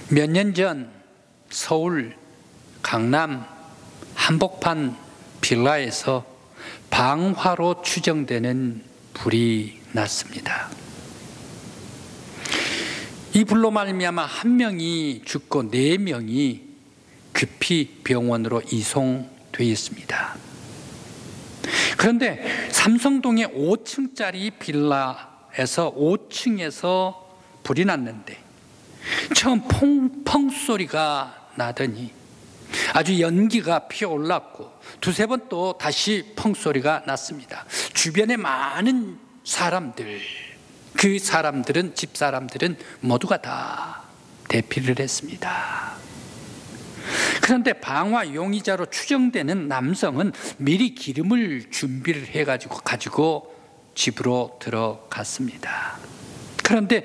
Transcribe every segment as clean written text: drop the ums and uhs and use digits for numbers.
몇 년 전 서울 강남 한복판 빌라에서 방화로 추정되는 불이 났습니다. 이 불로 말미암아 1명이 죽고 4명이 급히 병원으로 이송되어 있습니다. 그런데 삼성동의 5층짜리 빌라에서 5층에서 불이 났는데 처음 펑펑 소리가 나더니 아주 연기가 피어올랐고 두세 번 또 다시 펑 소리가 났습니다. 주변에 많은 사람들, 그 사람들은, 집사람들은 모두가 다 대피를 했습니다. 그런데 방화 용의자로 추정되는 남성은 미리 기름을 준비를 해가지고 집으로 들어갔습니다. 그런데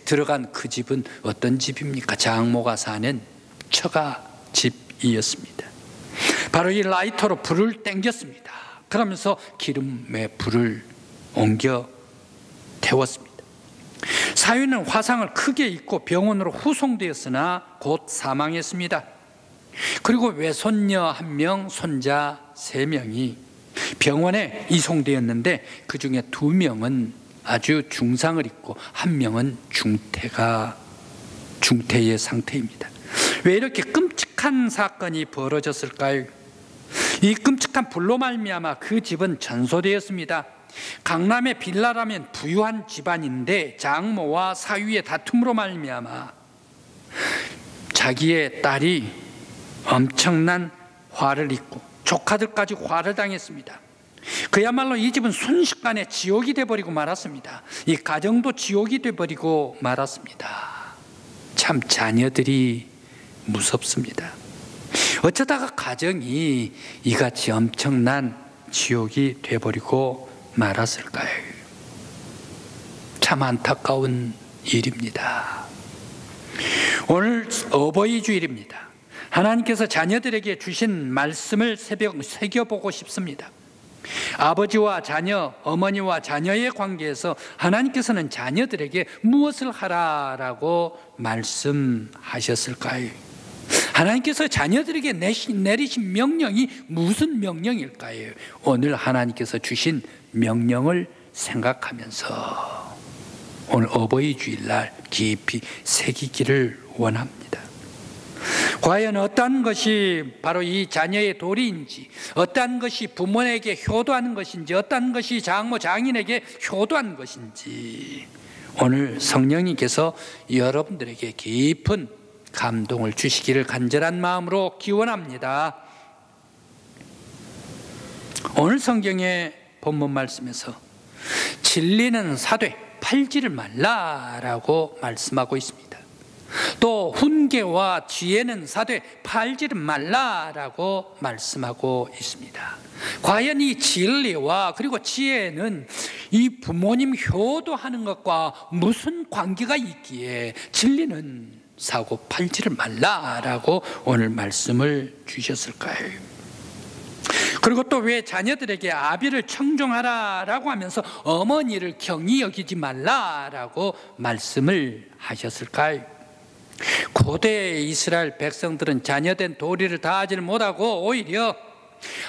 들어간 그 집은 어떤 집입니까? 장모가 사는 처가 집이었습니다. 바로 이 라이터로 불을 땡겼습니다. 그러면서 기름에 불을 옮겨 태웠습니다. 사위는 화상을 크게 입고 병원으로 후송되었으나 곧 사망했습니다. 그리고 외손녀 1명, 손자 3명이 병원에 이송되었는데 그 중에 2명은 아주 중상을 입고 1명은 중태의 상태입니다. 왜 이렇게 끔찍한 사건이 벌어졌을까요? 이 끔찍한 불로 말미암아 그 집은 전소되었습니다. 강남의 빌라라면 부유한 집안인데 장모와 사위의 다툼으로 말미암아 자기의 딸이 엄청난 화를 입고 조카들까지 화를 당했습니다. 그야말로 이 집은 순식간에 지옥이 되어버리고 말았습니다. 이 가정도 지옥이 되어버리고 말았습니다. 참 자녀들이 무섭습니다. 어쩌다가 가정이 이같이 엄청난 지옥이 되어버리고 말았을까요? 참 안타까운 일입니다. 오늘 어버이 주일입니다. 하나님께서 자녀들에게 주신 말씀을 새겨보고 싶습니다. 아버지와 자녀, 어머니와 자녀의 관계에서 하나님께서는 자녀들에게 무엇을 하라라고 말씀하셨을까요? 하나님께서 자녀들에게 내리신 명령이 무슨 명령일까요? 오늘 하나님께서 주신 명령을 생각하면서 오늘 어버이 주일날 깊이 새기기를 원합니다. 과연 어떤 것이 바로 이 자녀의 도리인지, 어떤 것이 부모에게 효도하는 것인지, 어떤 것이 장모, 장인에게 효도하는 것인지 오늘 성령님께서 여러분들에게 깊은 감동을 주시기를 간절한 마음으로 기원합니다. 오늘 성경의 본문 말씀에서 진리는 사되 팔지를 말라라고 말씀하고 있습니다. 또 훈계와 지혜는 사되 팔지를 말라라고 말씀하고 있습니다. 과연 이 진리와 그리고 지혜는 이 부모님 효도하는 것과 무슨 관계가 있기에 진리는 사고 팔지를 말라라고 오늘 말씀을 주셨을까요? 그리고 또 왜 자녀들에게 아비를 청종하라라고 하면서 어머니를 경히 여기지 말라라고 말씀을 하셨을까요? 고대 이스라엘 백성들은 자녀된 도리를 다하지를 못하고 오히려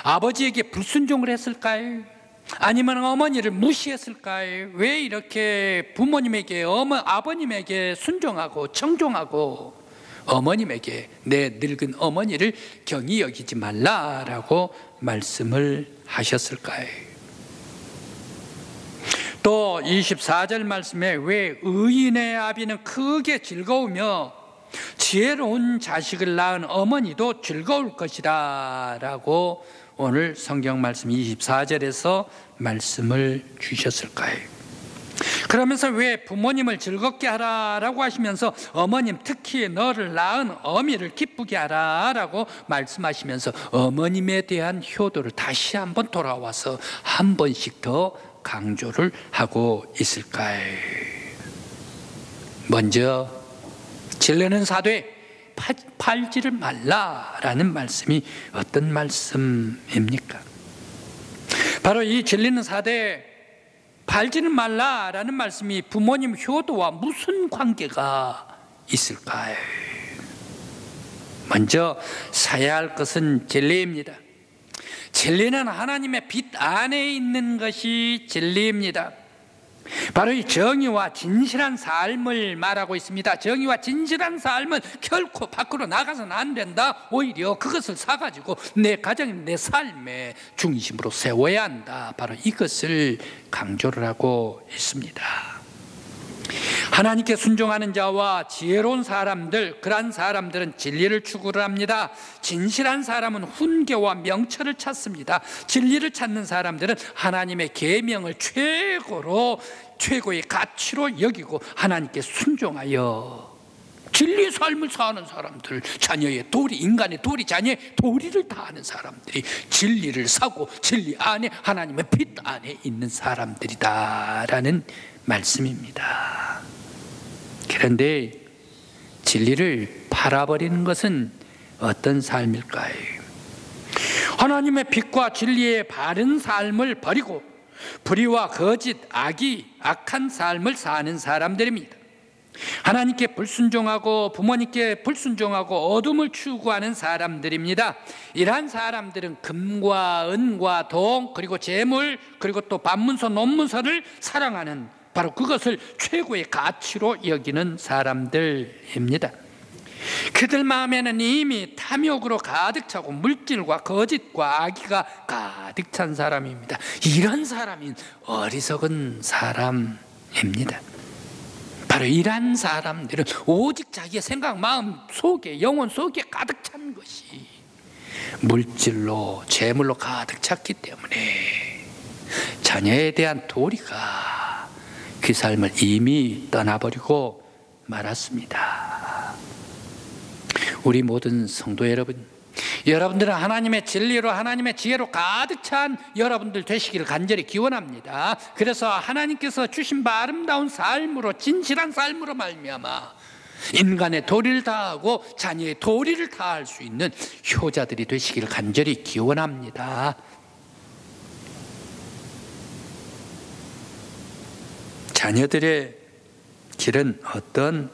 아버지에게 불순종을 했을까요? 아니면 어머니를 무시했을까요? 왜 이렇게 부모님에게 아버님에게 순종하고 청종하고 어머님에게 내 늙은 어머니를 경히 여기지 말라라고 말씀을 하셨을까요? 또 24절 말씀에 왜 의인의 아비는 크게 즐거우며 지혜로운 자식을 낳은 어머니도 즐거울 것이다 라고 오늘 성경 말씀 24절에서 말씀을 주셨을까요? 그러면서 왜 부모님을 즐겁게 하라라고 하시면서 어머님 특히 너를 낳은 어미를 기쁘게 하라라고 말씀하시면서 어머님에 대한 효도를 다시 한번 돌아와서 한 번씩 더 강조를 하고 있을까요? 먼저 진리는 사되 팔지를 말라라는 말씀이 어떤 말씀입니까? 바로 이 진리는 사되 팔지는 말라라는 말씀이 부모님 효도와 무슨 관계가 있을까요? 먼저 사야 할 것은 진리입니다. 진리는 하나님의 빛 안에 있는 것이 진리입니다. 바로 이 정의와 진실한 삶을 말하고 있습니다. 정의와 진실한 삶은 결코 밖으로 나가서는 안 된다. 오히려 그것을 사가지고 내 가정, 내 삶의 중심으로 세워야 한다. 바로 이것을 강조를 하고 있습니다. 하나님께 순종하는 자와 지혜로운 사람들, 그러한 사람들은 진리를 추구를 합니다. 진실한 사람은 훈계와 명철을 찾습니다. 진리를 찾는 사람들은 하나님의 계명을 최고의 가치로 여기고 하나님께 순종하여 진리의 삶을 사는 사람들, 자녀의 도리, 인간의 도리, 자녀의 도리를 다하는 사람들이 진리를 사고 진리 안에, 하나님의 빛 안에 있는 사람들이다라는 말씀입니다. 그런데 진리를 팔아버리는 것은 어떤 삶일까요? 하나님의 빛과 진리의 바른 삶을 버리고 불의와 거짓, 악한 삶을 사는 사람들입니다. 하나님께 불순종하고 부모님께 불순종하고 어둠을 추구하는 사람들입니다. 이러한 사람들은 금과 은과 동, 그리고 재물, 그리고 또 반문서, 논문서를 사랑하는, 바로 그것을 최고의 가치로 여기는 사람들입니다. 그들 마음에는 이미 탐욕으로 가득 차고 물질과 거짓과 악의가 가득 찬 사람입니다. 이런 사람이 어리석은 사람입니다. 바로 이러한 사람들은 오직 자기의 생각, 마음 속에, 영혼 속에 가득 찬 것이 물질로, 재물로 가득 찼기 때문에 자녀에 대한 도리가 그 삶을 이미 떠나버리고 말았습니다. 우리 모든 성도 여러분, 여러분들은 하나님의 진리로, 하나님의 지혜로 가득 찬 여러분들 되시기를 간절히 기원합니다. 그래서 하나님께서 주신 바 아름다운 삶으로, 진실한 삶으로 말미암아 인간의 도리를 다하고 자녀의 도리를 다할 수 있는 효자들이 되시기를 간절히 기원합니다. 자녀들의 길은 어떤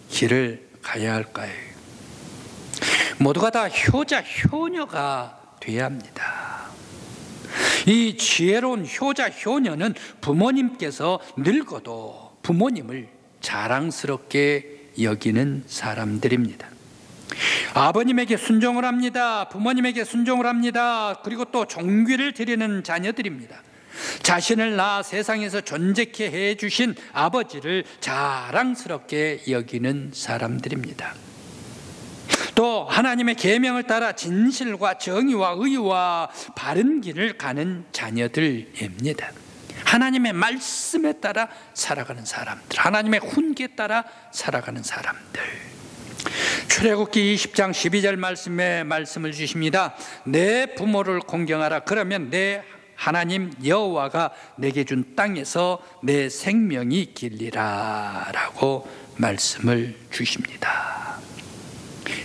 길을 가야 할까요? 모두가 다 효자, 효녀가 되어야 합니다. 이 지혜로운 효자, 효녀는 부모님께서 늙어도 부모님을 자랑스럽게 여기는 사람들입니다. 아버님에게 순종을 합니다. 부모님에게 순종을 합니다. 그리고 또 종귀를 드리는 자녀들입니다. 자신을 낳아 세상에서 존재케 해주신 아버지를 자랑스럽게 여기는 사람들입니다. 또 하나님의 계명을 따라 진실과 정의와 의와 바른 길을 가는 자녀들입니다. 하나님의 말씀에 따라 살아가는 사람들, 하나님의 훈계에 따라 살아가는 사람들. 출애굽기 20장 12절 말씀에 말씀을 주십니다. 내 부모를 공경하라. 그러면 내 하나님 여호와가 내게 준 땅에서 내 생명이 길리라 라고 말씀을 주십니다.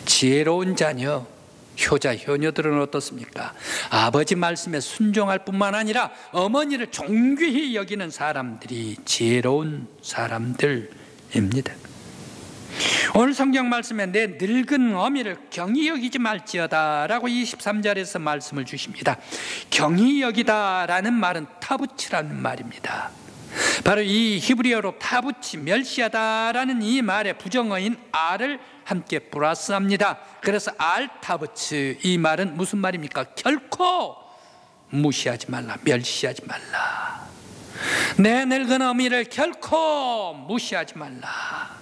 지혜로운 자녀, 효자, 효녀들은 어떻습니까? 아버지 말씀에 순종할 뿐만 아니라 어머니를 존귀히 여기는 사람들이 지혜로운 사람들입니다. 오늘 성경 말씀에 내 늙은 어미를 경히 여기지 말지어다 라고 23절에서 말씀을 주십니다. 경히 여기다라는 말은 타부치라는 말입니다. 바로 이 히브리어로 타부치, 멸시하다라는 이 말의 부정어인 알을 함께 플러스합니다. 그래서 알타부치, 이 말은 무슨 말입니까? 결코 무시하지 말라, 멸시하지 말라. 내 늙은 어미를 결코 무시하지 말라.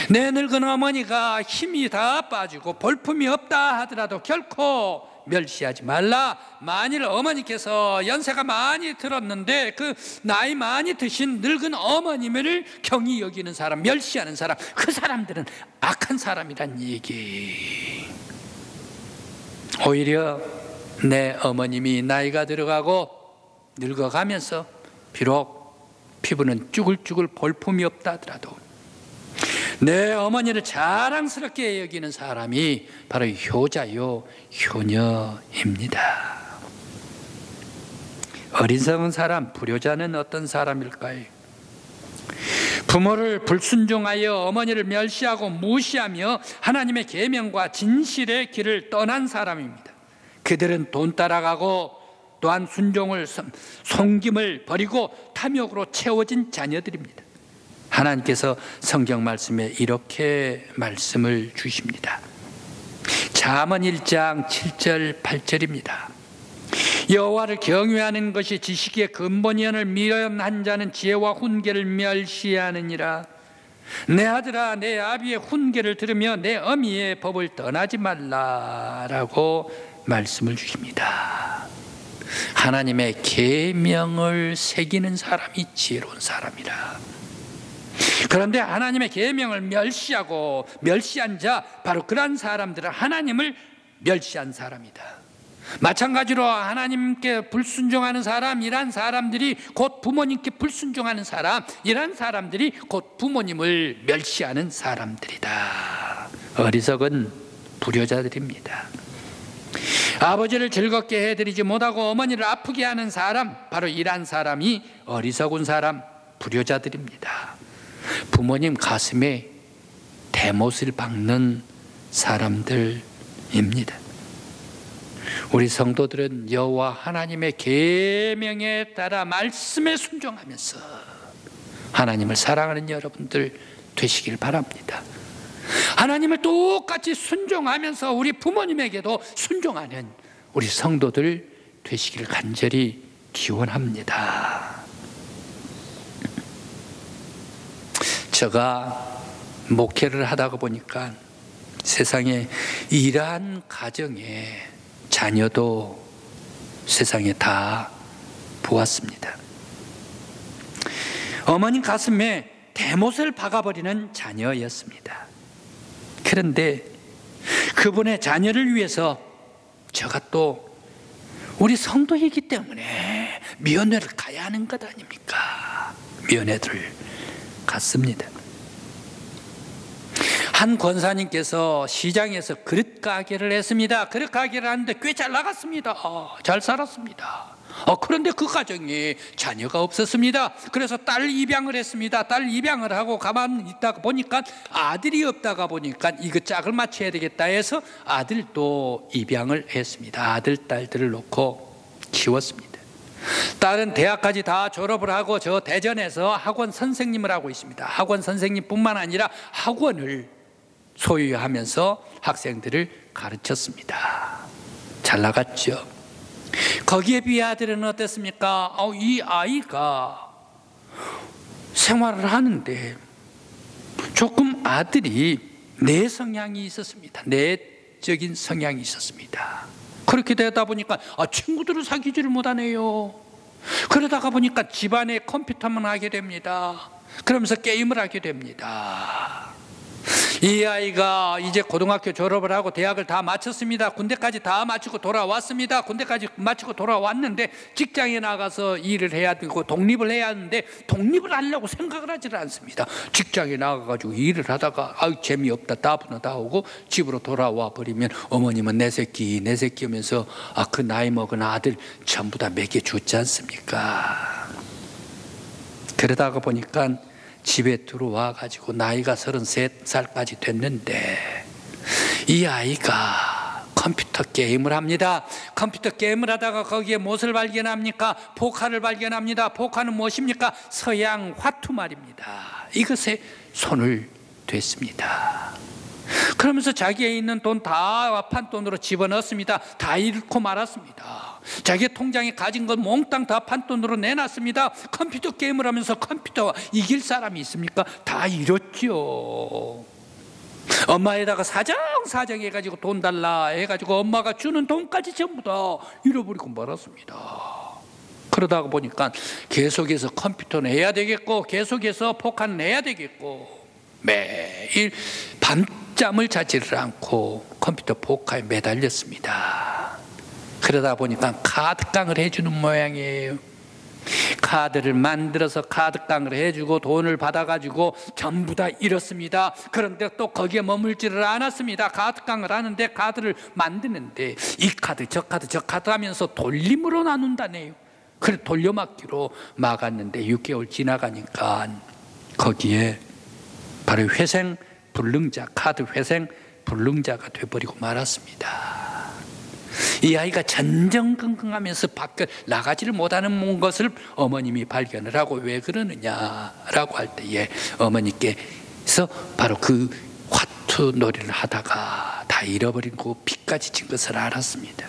내 늙은 어머니가 힘이 다 빠지고 볼품이 없다 하더라도 결코 멸시하지 말라. 만일 어머니께서 연세가 많이 들었는데 그 나이 많이 드신 늙은 어머님을 경히 여기는 사람, 멸시하는 사람, 그 사람들은 악한 사람이란 얘기. 오히려 내 어머님이 나이가 들어가고 늙어가면서 비록 피부는 쭈글쭈글 볼품이 없다 하더라도 내 어머니를 자랑스럽게 여기는 사람이 바로 효자요, 효녀입니다. 어리석은 사람, 불효자는 어떤 사람일까요? 부모를 불순종하여 어머니를 멸시하고 무시하며 하나님의 계명과 진실의 길을 떠난 사람입니다. 그들은 돈 따라가고 또한 순종을 섬김을 버리고 탐욕으로 채워진 자녀들입니다. 하나님께서 성경 말씀에 이렇게 말씀을 주십니다. 잠언 1장 7절 8절입니다. 여호와를 경외하는 것이 지식의 근본이언을 미련한 자는 지혜와 훈계를 멸시하느니라. 내 아들아, 내 아비의 훈계를 들으며 내 어미의 법을 떠나지 말라라고 말씀을 주십니다. 하나님의 계명을 새기는 사람이 지혜로운 사람이라. 그런데 하나님의 계명을 멸시하고 멸시한 자, 바로 그런 사람들은 하나님을 멸시한 사람이다. 마찬가지로 하나님께 불순종하는 사람, 이란 사람들이 곧 부모님께 불순종하는 사람, 이란 사람들이 곧 부모님을 멸시하는 사람들이다. 어리석은 불효자들입니다. 아버지를 즐겁게 해드리지 못하고 어머니를 아프게 하는 사람, 바로 이란 사람이 어리석은 사람, 불효자들입니다. 부모님 가슴에 대못을 박는 사람들입니다. 우리 성도들은 여호와 하나님의 계명에 따라 말씀에 순종하면서 하나님을 사랑하는 여러분들 되시길 바랍니다. 하나님을 똑같이 순종하면서 우리 부모님에게도 순종하는 우리 성도들 되시길 간절히 기원합니다. 제가 목회를 하다가 보니까 세상에 이러한 가정에 자녀도 세상에 다 보았습니다. 어머님 가슴에 대못을 박아버리는 자녀였습니다. 그런데 그분의 자녀를 위해서 제가 또 우리 성도이기 때문에 면회를 가야 하는 것 아닙니까? 면회를 갔습니다. 한 권사님께서 시장에서 그릇 가게를 했습니다. 그릇 가게를 하는데 꽤 잘 나갔습니다. 잘 살았습니다. 그런데 그 가정에 자녀가 없었습니다. 그래서 딸 입양을 했습니다. 딸 입양을 하고 가만히 있다가 보니까 아들이 없다가 보니까 이거 짝을 맞춰야 되겠다 해서 아들도 입양을 했습니다. 아들, 딸들을 놓고 키웠습니다. 딸은 대학까지 다 졸업을 하고 저 대전에서 학원 선생님을 하고 있습니다. 학원 선생님뿐만 아니라 학원을 소유하면서 학생들을 가르쳤습니다. 잘 나갔죠. 거기에 비해 아들은 어땠습니까? 이 아이가 생활을 하는데 조금 아들이 내 성향이 있었습니다. 내적인 성향이 있었습니다. 그렇게 되다 보니까 친구들을 사귀지를 못하네요. 그러다가 보니까 집안에 컴퓨터만 하게 됩니다. 그러면서 게임을 하게 됩니다. 이 아이가 이제 고등학교 졸업을 하고 대학을 다 마쳤습니다. 군대까지 다 마치고 돌아왔습니다. 군대까지 마치고 돌아왔는데 직장에 나가서 일을 해야 되고 독립을 해야 하는데 독립을 하려고 생각을 하지를 않습니다. 직장에 나가가지고 일을 하다가 재미없다, 따분하다 하고 집으로 돌아와 버리면 어머님은 내 새끼 하면서 그 나이 먹은 아들 전부 다 먹여줬지 않습니까? 그러다가 보니까 집에 들어와 가지고 나이가 33살까지 됐는데 이 아이가 컴퓨터 게임을 합니다. 컴퓨터 게임을 하다가 거기에 무엇을 발견합니까? 포카를 발견합니다. 포카는 무엇입니까? 서양 화투 말입니다. 이것에 손을 댔습니다. 그러면서 자기에 있는 돈 다 판돈으로 집어넣었습니다. 다 잃고 말았습니다. 자기 통장에 가진 건 몽땅 다 판돈으로 내놨습니다. 컴퓨터 게임을 하면서 컴퓨터와 이길 사람이 있습니까? 다 잃었죠. 엄마에다가 사정 해가지고 돈 달라 해가지고 엄마가 주는 돈까지 전부 다 잃어버리고 말았습니다. 그러다가 보니까 계속해서 컴퓨터는 해야 되겠고 계속해서 포카는 해야 되겠고 매일 밤잠을 자지를 않고 컴퓨터 포카에 매달렸습니다. 그러다 보니까 카드깡을 해주는 모양이에요. 카드를 만들어서 카드깡을 해주고 돈을 받아가지고 전부 다 잃었습니다. 그런데 또 거기에 머물지를 않았습니다. 카드깡을 하는데 카드를 만드는데 이 카드 저 카드 하면서 돌림으로 나눈다네요. 그래 돌려막기로 막았는데 6개월 지나가니까 거기에 바로 회생 불능자, 카드 회생 불능자가 돼버리고 말았습니다. 이 아이가 전전긍긍하면서 밖에 나가지를 못하는 것을 어머님이 발견을 하고 왜 그러느냐라고 할 때에 어머니께서 바로 그 화투 놀이를 하다가 다 잃어버리고 피까지 진 것을 알았습니다.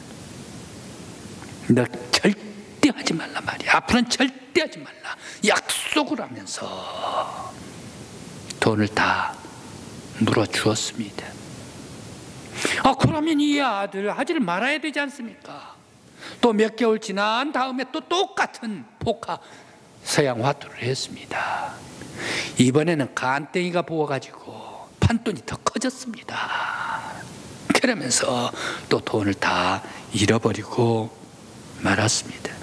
너 절대 하지 말라 말이야. 앞으로는 절대 하지 말라. 약속을 하면서 돈을 다 물어주었습니다. 그러면 이 아들 하지를 말아야 되지 않습니까? 또 몇 개월 지난 다음에 또 똑같은 포카 서양 화투를 했습니다. 이번에는 간땡이가 부어가지고 판돈이 더 커졌습니다. 그러면서 또 돈을 다 잃어버리고 말았습니다.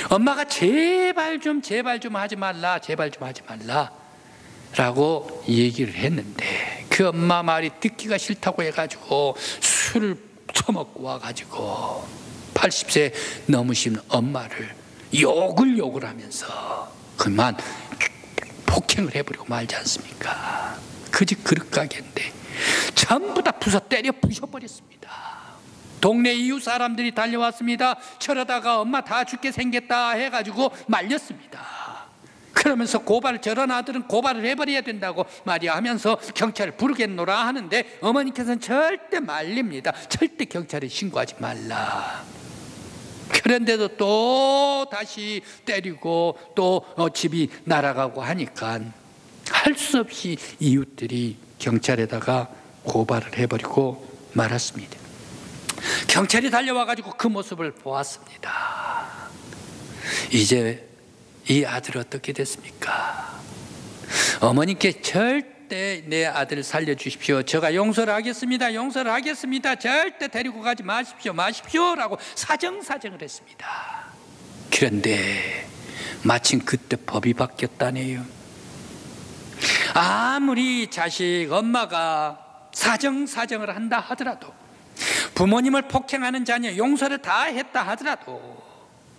엄마가 제발 좀 하지 말라, 제발 좀 하지 말라 라고 얘기를 했는데 그 엄마 말이 듣기가 싫다고 해가지고 술을 처먹고 와가지고 80세 넘으신 엄마를 욕을 하면서 그만 폭행을 해버리고 말지 않습니까? 그 집 그릇 가게인데 전부 다 부서 때려 부셔버렸습니다. 동네 이웃 사람들이 달려왔습니다. 저러다가 엄마 다 죽게 생겼다 해가지고 말렸습니다. 그러면서 저런 아들은 고발을 해버려야 된다고 말이야 하면서 경찰을 부르겠노라 하는데 어머니께서는 절대 말립니다. 절대 경찰에 신고하지 말라. 그런데도 또 다시 때리고 또 집이 날아가고 하니까 할 수 없이 이웃들이 경찰에다가 고발을 해버리고 말았습니다. 경찰이 달려와가지고 그 모습을 보았습니다. 이제 이 아들 어떻게 됐습니까? 어머니께 절대 내 아들 살려주십시오. 제가 용서를 하겠습니다. 용서를 하겠습니다. 절대 데리고 가지 마십시오 라고 사정을 했습니다. 그런데 마침 그때 법이 바뀌었다네요. 아무리 엄마가 사정을 한다 하더라도 부모님을 폭행하는 자녀 용서를 다 했다 하더라도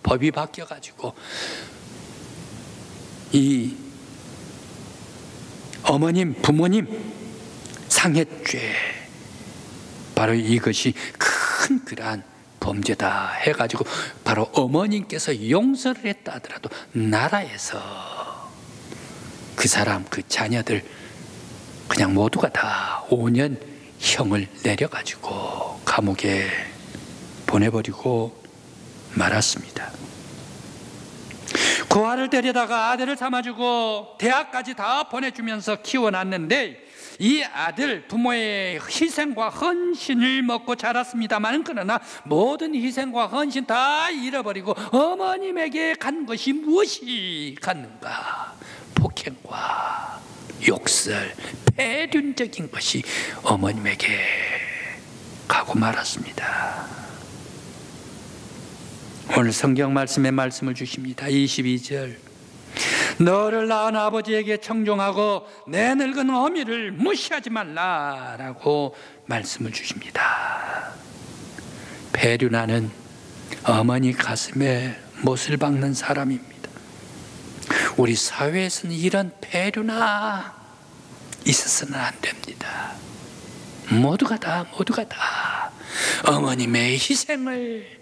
법이 바뀌어가지고 이 어머님, 부모님 상해죄 바로 이것이 큰 그러한 범죄다 해가지고 바로 어머님께서 용서를 했다 하더라도 나라에서 그 사람, 그 자녀들 그냥 모두가 다 5년 형을 내려가지고 감옥에 보내버리고 말았습니다. 그 아를 데려다가 아들을 삼아주고 대학까지 다 보내주면서 키워놨는데 이 아들 부모의 희생과 헌신을 먹고 자랐습니다만 그러나 모든 희생과 헌신 다 잃어버리고 어머님에게 간 것이 무엇이 갔는가? 폭행과 욕설, 폐륜적인 것이 어머님에게 가고 말았습니다. 오늘 성경 말씀에 말씀을 주십니다. 22절 너를 낳은 아버지에게 청종하고 내 늙은 어미를 무시하지 말라라고 말씀을 주십니다. 폐륜하는 어머니 가슴에 못을 박는 사람입니다. 우리 사회에서는 이런 폐륜아 있어서는 안 됩니다. 모두가 다 어머님의 희생을,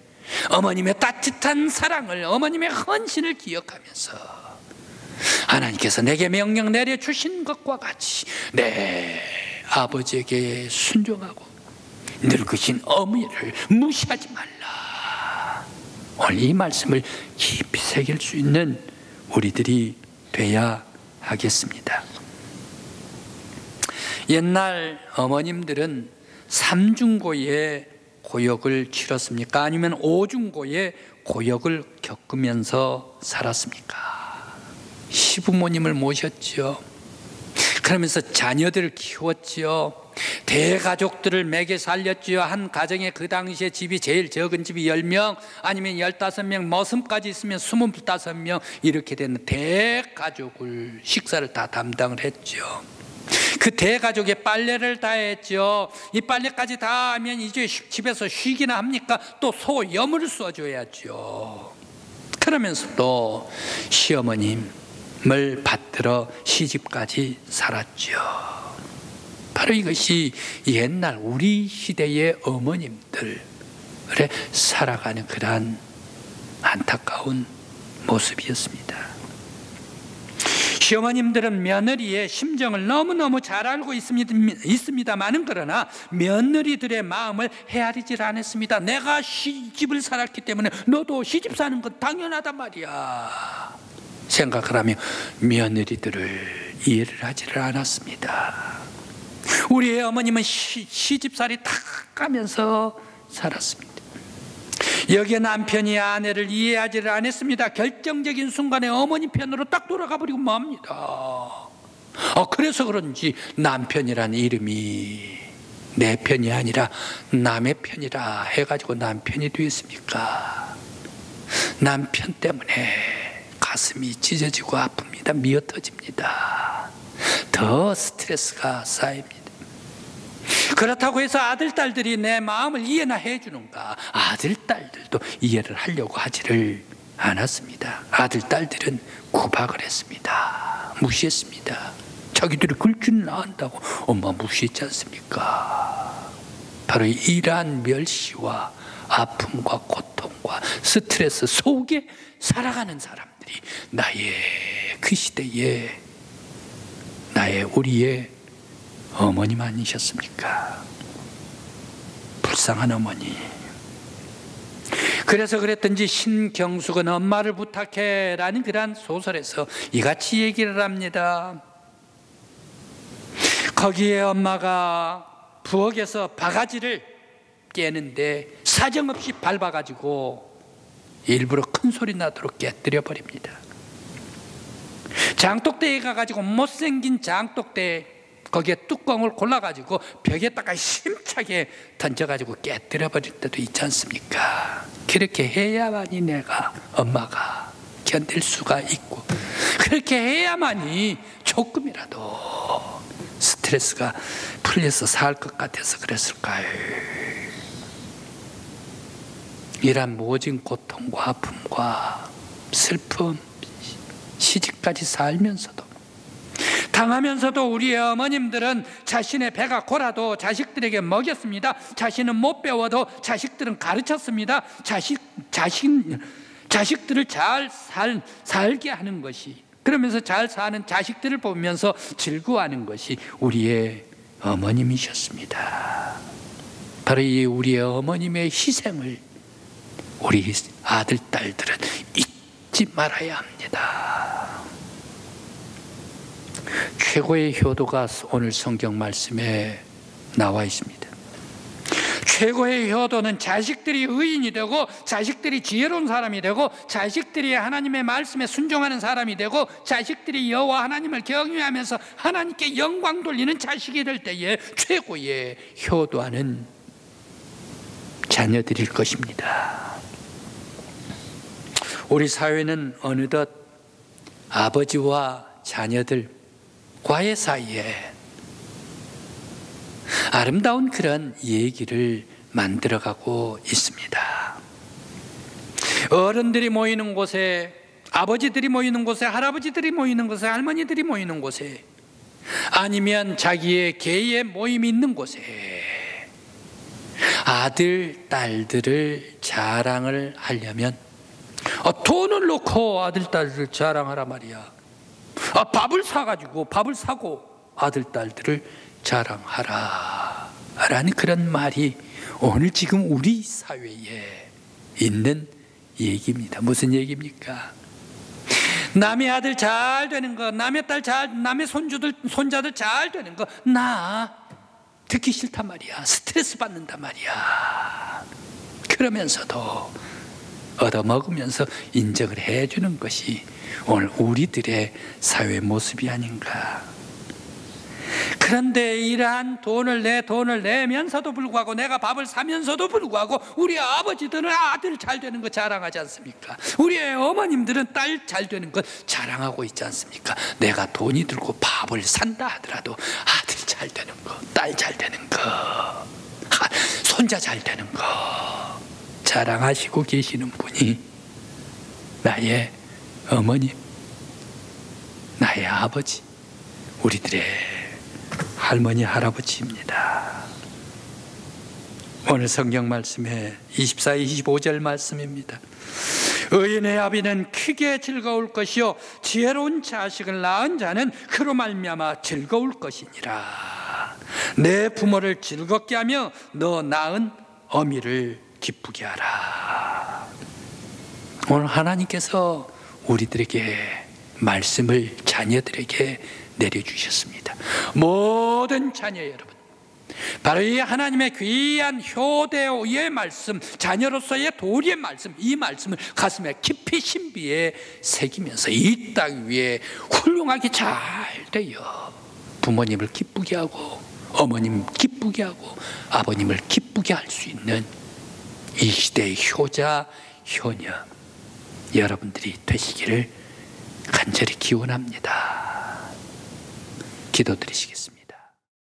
어머님의 따뜻한 사랑을, 어머님의 헌신을 기억하면서 하나님께서 내게 명령 내려주신 것과 같이 내 아버지에게 순종하고 늙으신 어머니를 무시하지 말라. 오늘 이 말씀을 깊이 새길 수 있는 우리들이 돼야 하겠습니다. 옛날 어머님들은 삼중고의 고역을 치렀습니까? 아니면 오중고의 고역을 겪으면서 살았습니까? 시부모님을 모셨죠. 그러면서 자녀들을 키웠죠. 대가족들을 먹여 살렸죠. 한 가정에 그 당시에 집이 제일 적은 집이 10명 아니면 15명 머슴까지 있으면 25명 이렇게 되는 대가족을 식사를 다 담당을 했죠. 그 대가족의 빨래를 다 했죠. 이 빨래까지 다 하면 이제 집에서 쉬기나 합니까? 또 소염을 써줘야죠. 그러면서 또 시어머님 받들어 시집까지 살았죠. 바로 이것이 옛날 우리 시대의 어머님들의 살아가는 그러한 안타까운 모습이었습니다. 시어머님들은 며느리의 심정을 너무너무 잘 알고 있습니다만은, 그러나 며느리들의 마음을 헤아리질 않았습니다. 내가 시집을 살았기 때문에 너도 시집 사는 건 당연하단 말이야 생각을 하며 며느리들을 이해를 하지를 않았습니다. 우리의 어머님은 시집살이 탁 가면서 살았습니다. 여기에 남편이 아내를 이해하지를 않았습니다. 결정적인 순간에 어머니 편으로 딱 돌아가 버리고 맙니다. 그래서 그런지 남편이라는 이름이 내 편이 아니라 남의 편이라 해가지고 남편이 되었습니까? 남편 때문에 가슴이 찢어지고 아픕니다. 미어터집니다. 더 스트레스가 쌓입니다. 그렇다고 해서 아들, 딸들이 내 마음을 이해나 해주는가? 아들, 딸들도 이해를 하려고 하지를 않았습니다. 아들, 딸들은 구박을 했습니다. 무시했습니다. 자기들이 글 줄 안다고 엄마 무시했지 않습니까? 바로 이러한 멸시와 아픔과 고통과 스트레스 속에 살아가는 사람들이 나의 그 시대에 우리의 어머님 아니셨습니까? 불쌍한 어머니. 그래서 그랬던지 신경숙은 엄마를 부탁해 라는 그러한 소설에서 이같이 얘기를 합니다. 거기에 엄마가 부엌에서 바가지를 깨는데 사정없이 밟아가지고 일부러 큰 소리 나도록 깨뜨려 버립니다. 장독대에 가가지고 못생긴 장독대 거기에 뚜껑을 골라가지고 벽에다가 힘차게 던져가지고 깨뜨려 버릴 때도 있지 않습니까? 그렇게 해야만이 엄마가 견딜 수가 있고, 그렇게 해야만이 조금이라도 스트레스가 풀려서 살 것 같아서 그랬을까요? 이런 모진 고통과 아픔과 슬픔, 시집까지 살면서도 당하면서도 우리의 어머님들은 자신의 배가 고라도 자식들에게 먹였습니다. 자신은 못 배워도 자식들은 가르쳤습니다. 자식들을 잘 살게 하는 것이, 그러면서 잘 사는 자식들을 보면서 즐거워하는 것이 우리의 어머님이셨습니다. 바로 이 우리의 어머님의 희생을 우리 아들, 딸들은 잊지 말아야 합니다. 최고의 효도가 오늘 성경 말씀에 나와 있습니다. 최고의 효도는 자식들이 의인이 되고, 자식들이 지혜로운 사람이 되고, 자식들이 하나님의 말씀에 순종하는 사람이 되고, 자식들이 여호와 하나님을 경외하면서 하나님께 영광 돌리는 자식이 될 때에 최고의 효도하는 자녀들일 것입니다. 우리 사회는 어느덧 아버지와 자녀들과의 사이에 아름다운 그런 얘기를 만들어가고 있습니다. 어른들이 모이는 곳에, 아버지들이 모이는 곳에, 할아버지들이 모이는 곳에, 할머니들이 모이는 곳에, 아니면 자기의 개의 모임이 있는 곳에 아들, 딸들을 자랑을 하려면 돈을 놓고 아들, 딸들을 자랑하라 말이야. 밥을 사고 아들, 딸들을 자랑하라 라는 그런 말이 오늘 지금 우리 사회에 있는 얘기입니다. 무슨 얘기입니까? 남의 아들 잘 되는 거, 남의 딸 남의 손자들 잘 되는 거 나 듣기 싫단 말이야. 스트레스 받는단 말이야. 그러면서도 얻어먹으면서 인정을 해주는 것이 오늘 우리들의 사회 모습이 아닌가. 그런데 이러한 돈을 내면서도 불구하고, 내가 밥을 사면서도 불구하고 우리 아버지들은 아들 잘 되는 거 자랑하지 않습니까? 우리의 어머님들은 딸 잘 되는 것 자랑하고 있지 않습니까? 내가 돈이 들고 밥을 산다 하더라도 아들 잘 되는 거, 딸 잘 되는 거, 손자 잘 되는 거 자랑하시고 계시는 분이 나의 어머님, 나의 아버지, 우리들의 할머니, 할아버지입니다. 오늘 성경 말씀에 24, 25절 말씀입니다. 의인의 아비는 크게 즐거울 것이요 지혜로운 자식을 낳은 자는 그로 말미암아 즐거울 것이니라. 내 부모를 즐겁게 하며 너 낳은 어미를 기쁘게 하라. 오늘 하나님께서 우리들에게 말씀을 자녀들에게 내려주셨습니다. 모든 자녀 여러분, 바로 이 하나님의 귀한 효대의 말씀, 자녀로서의 도리의 말씀, 이 말씀을 가슴에 깊이 신비에 새기면서 이 땅 위에 훌륭하게 잘 되어 부모님을 기쁘게 하고 어머님 기쁘게 하고 아버님을 기쁘게 할 수 있는 이 시대의 효자, 효녀 여러분들이 되시기를 간절히 기원합니다. 기도드리시겠습니다.